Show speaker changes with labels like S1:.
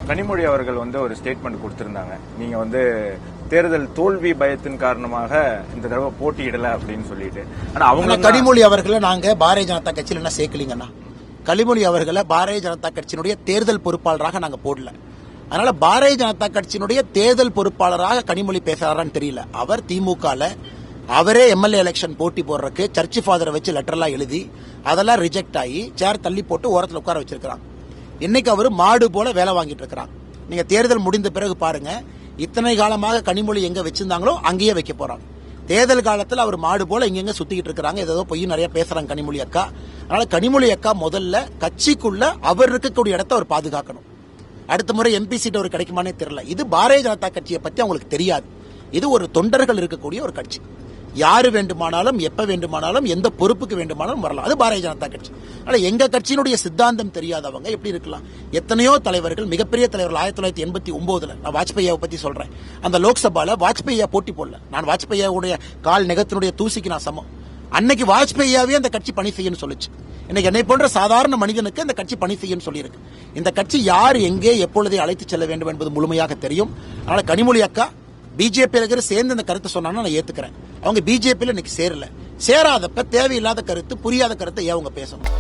S1: கனிமொழி அவர்கள் ஒரு ஸ்டேட்மெண்ட் கொடுத்திருந்தாங்க. நீங்க தேர்தல் தோல்வி பயத்தின் காரணமாக இந்த தடவை போட்டியிடல அப்படின்னு சொல்லிட்டு. ஆனா அவங்க
S2: கனிமொழி அவர்களை நாங்க பாரதிய ஜனதா கட்சியில என்ன சேர்க்கலீங்கன்னா, கனிமொழி அவர்களை பாரதிய ஜனதா கட்சியினுடைய தேர்தல் பொறுப்பாளராக நாங்க போடல. அதனால பாரதிய ஜனதா கட்சியினுடைய தேர்தல் பொறுப்பாளராக கனிமொழி பேசுறாரான்னு தெரியல. அவர் திமுகல அவரே எம்எல்ஏ எலெக்ஷன் போட்டி போடுறதுக்கு சர்ச் ஃபாதரை வச்சு லெட்டர்லாம் எழுதி அதெல்லாம் ரிஜெக்ட் ஆகி சேர் தள்ளி போட்டு ஓரத்தில் உட்கார வச்சிருக்காங்க. இன்னைக்கு அவர் மாடு போல வேலை வாங்கிட்டு இருக்கிறாங்க. நீங்க தேர்தல் முடிந்த பிறகு பாருங்க, இத்தனை காலமாக கனிமொழி எங்க வச்சிருந்தாங்களோ அங்கேயே வைக்க போறாங்க. தேர்தல் காலத்தில் அவர் மாடு போல இங்க சுத்திக்கிட்டு இருக்காங்க. ஏதோ பொய் நிறைய பேசுறாங்க கனிமொழி அக்கா. அதனால கனிமொழி அக்கா முதல்ல கட்சிக்குள்ள அவர் இருக்கக்கூடிய இடத்தை அவர் பாதுகாக்கணும். அடுத்த முறை எம்பி சீட் அவர் கிடைக்குமானே தெரியல. இது பாரதிய ஜனதா கட்சியை பத்தி அவங்களுக்கு தெரியாது. இது ஒரு தொண்டர்கள் இருக்கக்கூடிய ஒரு கட்சி. யாரு வேண்டுமானாலும் எப்ப வேண்டுமானாலும் எந்த பொறுப்புக்கு வேண்டுமானாலும் வரலாம். அது பாரதிய ஜனதா கட்சி. அதனால எங்க கட்சியினுடைய சித்தாந்தம் தெரியாதவங்க எப்படி இருக்கலாம்? எத்தனையோ தலைவர்கள், மிகப்பெரிய தலைவர்கள் 1989 நான் வாஜ்பாயை பத்தி சொல்றேன். அந்த லோக்சபால வாஜ்பாயா போட்டி போடல. நான் வாஜ்பாயுடைய கால் நெகத்தினுடைய தூசிக்கு நான் சமம். அன்னைக்கு வாஜ்பாயாவே அந்த கட்சி பணி செய்யணும்னு சொல்லுச்சு. இன்னைக்கு என்னை போன்ற சாதாரண மனிதனுக்கு அந்த கட்சி பணி செய்யணும்னு சொல்லியிருக்கு. இந்த கட்சி யார் எங்கே எப்பொழுதே அழைத்து செல்ல வேண்டும் என்பது முழுமையாக தெரியும். அதனால கனிமொழி அக்கா பிஜேபி சேர்ந்து இந்த கருத்தை சொன்னான்னு நான் ஏத்துக்கிறேன். அவங்க பிஜேபியில் இன்னைக்கு சேரல. சேராதப்ப தேவையில்லாத கருத்து, புரியாத கருத்தை ஏன் அவங்க பேசணும்?